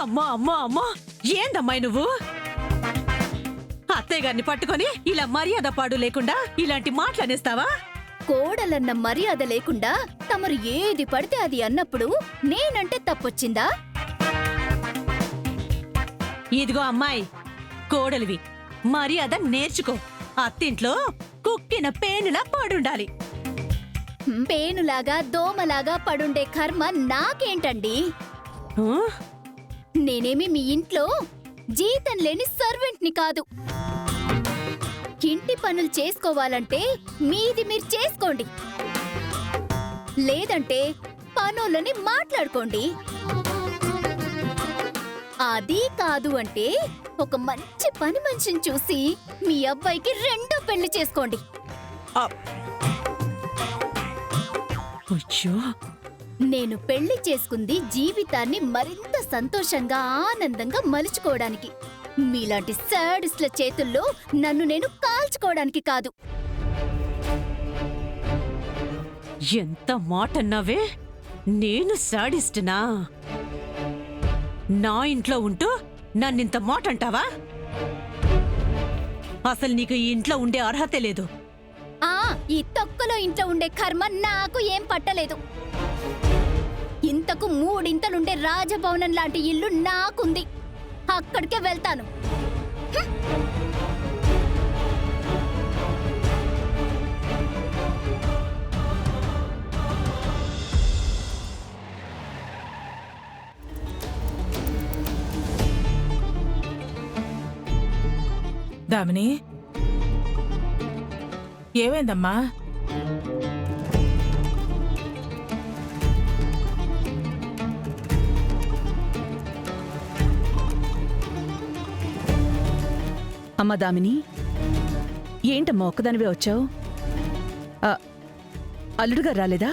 అమ్మా అమ్మా అమ్మా, ఏందమ్మాయి నువ్వు? అత్తయ్య గారిని పట్టుకొని ఇలా మర్యాద పాడు లేకుండా ఇలాంటి మాటలనేస్తావా? కోడలన్న మర్యాద లేకుండా తమరు ఏది పడితే అది అన్నప్పుడు నేనంటే తప్పొచ్చిందా? ఇదిగో అమ్మాయి, కోడలివి, మర్యాద నేర్చుకో. అత్తింట్లో కుక్కిన పేనులా పడుండాలి. పేనులాగా దోమలాగా పడుండే కర్మ నాకేంటండి? ఆ? నేనేమి మీ ఇంట్లో జీతం లేని సర్వెంట్ని కాదు. ఇంటి పనులు చేసుకోవాలంటే మీది మీరు చేసుకోండి, లేదంటే పనులని మాట్లాడుకోండి. అది కాదు అంటే ఒక మంచి పని మనిషిని చూసి మీ అబ్బాయికి రెండో పెళ్లి చేసుకోండి. అయ్యో, నేను పెళ్లి చేసుకుంది జీవితాన్ని మరింత సంతోషంగా ఆనందంగా మలుచుకోవడానికి, మీలాంటి సాడిస్ట్ల చేతుల్లో నన్ను నేను కాల్చుకోవడానికి కాదు. ఎంత మాటన్నావే? నేను సాడిస్టునా? నా ఇంట్లో ఉంటూ నన్నింత మాట అంటావా? అసలు నీకు ఈ ఇంట్లో ఉండే అర్హత లేదు. ఈ తొక్కలో ఇంట్లో ఉండే కర్మ నాకు ఏం పట్టలేదు. ఇంతకు మూడింతలుండే రాజభవనం లాంటి ఇల్లు నాకుంది, అక్కడికే వెళ్తాను. దామిని, ఏమైందమ్మా? అమ్మ దామిని, ఏంటమ్మా ఒక్కదానివే వచ్చావు? అల్లుడుగా రాలేదా?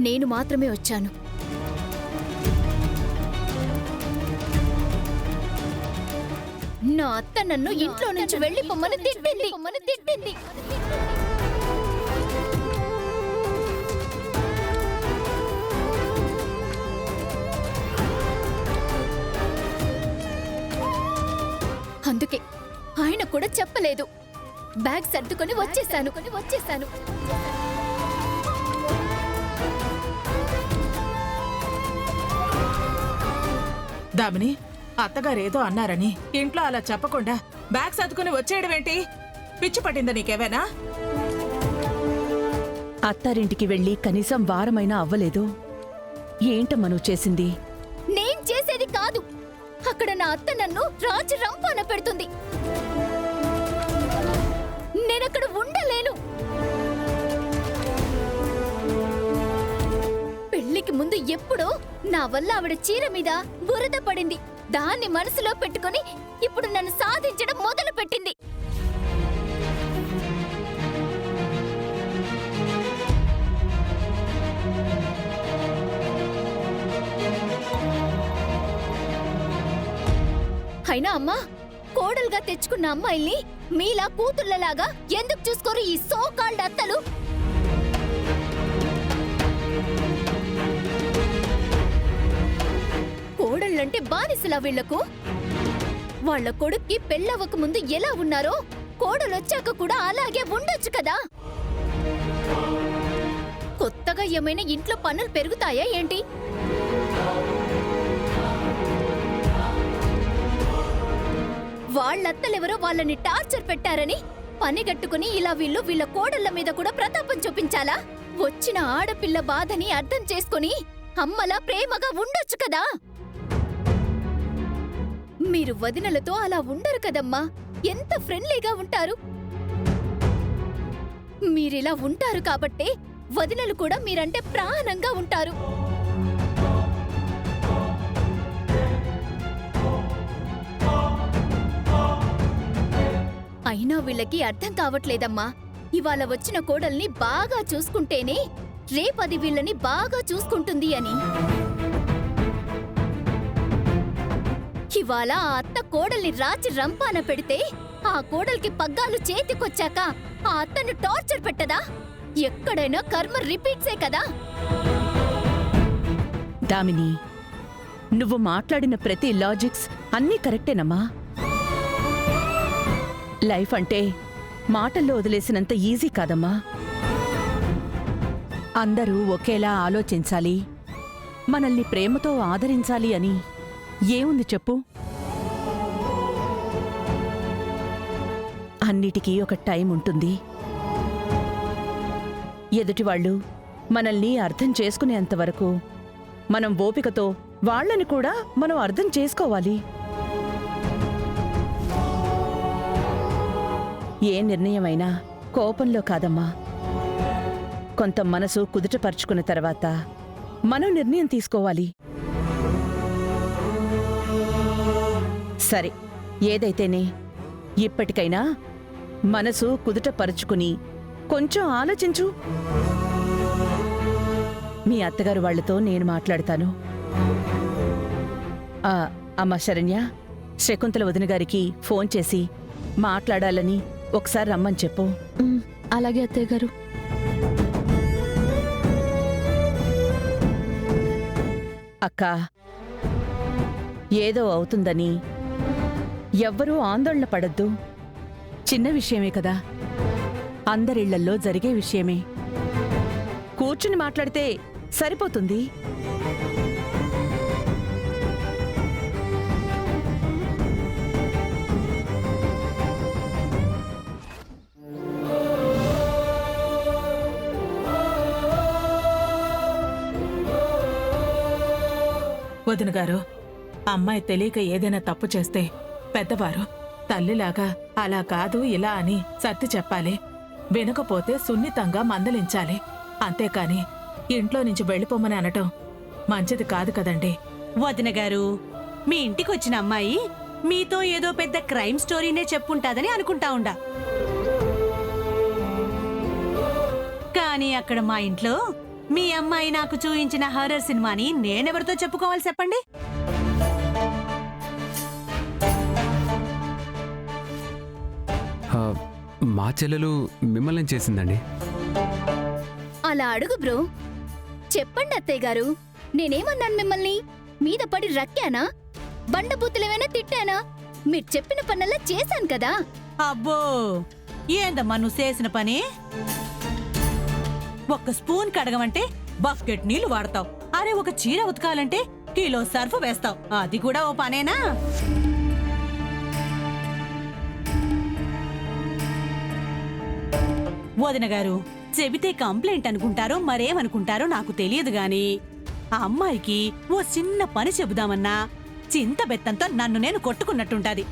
నేను మాత్రమే వచ్చాను. నా అత్త నన్ను ఇంట్లో నుంచి వెళ్ళిపోమ్మని తిట్టింది. అందుకే ఆయన కూడా చెప్పలేదు, బ్యాగ్ సర్దుకొని వచ్చేసాను. దామిని, అత్తగారేదో అన్నారని ఇంట్లో అలా చెప్పకుండా బ్యాగ్ సర్దుకుని వచ్చేయడం ఏంటి? పిచ్చి పట్టిందా నీకేమైనా? అత్తారింటికి వెళ్ళి కనీసం వారమైనా అవ్వలేదు. ఏంటమ్మా నువ్వు చేసింది? నేను చేసేది కాదు, అక్కడ నా అత్త నన్ను రాజు రంపాన పెడుతుంది. నేనక్కడ ఉండలేను. పెళ్లికి ముందు ఎప్పుడో నా వల్ల ఆవిడ చీర మీద బురద పడింది, దాన్ని మనసులో పెట్టుకుని ఇప్పుడు నన్ను సాధించడం మొదలు పెట్టింది. అయినా అమ్మా, కోడలుగా తెచ్చుకున్న అమ్మాయిల్ని మీలా కూతుళ్ళలాగా ఎందుకు చూసుకోరు ఈ సోకాల్డ్ అత్తలు? కోడళ్ళంటే బానిసలా వీళ్లకు? వాళ్ల కొడుక్కి పెళ్ళవక ముందు ఎలా ఉన్నారో కోడలొచ్చాక కూడా అలాగే ఉండొచ్చు కదా. కొత్తగా ఏమైనా ఇంట్లో పనులు పెరుగుతాయా ఏంటి? వాళ్ళత్తలెవరో వాళ్ళని టార్చర్ పెట్టారని పనిగట్టుకుని ఇలా వీళ్ళ కోడళ్ల మీద కూడా ప్రతాపం చూపించాలా? వచ్చిన ఆడపిల్ల బాధని అర్థం చేసుకుని అమ్మలా ప్రేమగా ఉండొచ్చు కదా. మీరు వదినలతో అలా ఉండరు కదమ్మా, ఎంత ఫ్రెండ్లీగా ఉంటారు. మీరిలా ఉంటారు కాబట్టే వదినలు కూడా మీరంటే ప్రాణంగా ఉంటారు. అయినా వీళ్ళకి అర్థం కావట్లేదమ్మా, ఇవాళ వచ్చిన కోడల్ని బాగా చూసుకుంటేనే రేపది వీళ్ళని బాగా చూసుకుంటుంది అని. ఇవాళ ఆ అత్త కోడల్ని రాచి రంపాన పెడితే ఆ కోడల్కి పగ్గాలు చేతికొచ్చాక ఆ అత్తను టార్చర్ పెట్టదా? ఎక్కడైనా కర్మ రిపీట్సే కదా. దామిని, నువ్వు మాట్లాడిన ప్రతి లాజిక్స్ అన్నీ కరెక్టేనమ్మా. లైఫ్ అంటే మాటల్లో వదిలేసినంత ఈజీ కాదమ్మా. అందరూ ఒకేలా ఆలోచించాలి, మనల్ని ప్రేమతో ఆదరించాలి అని ఏముంది చెప్పు? అన్నిటికీ ఒక టైం ఉంటుంది. ఎదుటివాళ్లు మనల్ని అర్థం చేసుకునేంతవరకు మనం ఓపికతో వాళ్ళని కూడా మనం అర్థం చేసుకోవాలి. ఏ నిర్ణయమైనా కోపంలో కాదమ్మా. కొంత మనసు కుదుటపరుచుకున్న తర్వాత మనం నిర్ణయం తీసుకోవాలి. సరే, ఏదైతేనే ఇప్పటికైనా మనసు కుదుటపరుచుకుని కొంచెం ఆలోచించు. మీ అత్తగారు వాళ్లతో నేను మాట్లాడతాను. అమ్మ శరణ్య, శకుంతల వదిన గారికి ఫోన్ చేసి మాట్లాడాలని ఒకసారి రమ్మని చెప్పు. అలాగే అత్తయ్య గారు. అక్కా, ఏదో అవుతుందని ఎవ్వరూ ఆందోళన పడద్దు. చిన్న విషయమే కదా, అందరిళ్లల్లో జరిగే విషయమే. కూర్చుని మాట్లాడితే సరిపోతుంది. వదిన గారు, అమ్మాయి తెలియక ఏదైనా తప్పు చేస్తే పెద్దవారు తల్లిలాగా అలా కాదు ఇలా అని సర్ది చెప్పాలి. వినకపోతే సున్నితంగా మందలించాలి. అంతేకాని ఇంట్లో నుంచి వెళ్ళిపోమని అనటం మంచిది కాదు కదండి. వదిన గారు, మీ ఇంటికొచ్చిన అమ్మాయి మీతో ఏదో పెద్ద క్రైమ్ స్టోరీనే చెప్పుంటాదని అనుకుంటా ఉండా. కానీ అక్కడ మా ఇంట్లో మీ అమ్మాయి నాకు చూయించిన హారర్ సినిమాని నేనెవరితో చెప్పుకోవాలి చెప్పండి? మా చెల్లెలు మిమ్మల్ని చేసిందండి. అలా అడుగు బ్రో. చెప్పండి అత్తయ్య గారు, నేనేమన్నాను మిమ్మల్ని? మీద పడి రక్కానా? బండబూతులేమైనా తిట్టానా? మీరు చెప్పిన పనల్లా చేశాను కదా. అబ్బో, ఏందమ్మా నువ్వు చేసిన పని? ఒక్క స్పూన్ కడగమంటే బకెట్ నీళ్లు వాడతావు. అరే, ఒక చీర ఉతకాలంటే కిలో సర్ఫ్ వేస్తావు. అది కూడా ఓ పనేనా? వదిన గారు, చెబితే కంప్లైంట్ అనుకుంటారో మరేమనుకుంటారో నాకు తెలియదు గాని ఆ అమ్మాయికి ఓ చిన్న పని చెబుదామన్నా చింత బెత్తంతో నన్ను నేను కొట్టుకున్నట్టుంటది.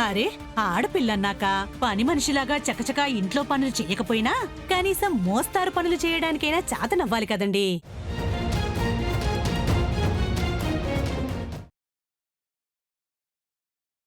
అరే, ఆడపిల్లన్నాక పని మనిషిలాగా చకచకా ఇంట్లో పనులు చేయకపోయినా కనీసం మోస్తారు పనులు చేయడానికైనా చాతనవ్వాలి కదండి.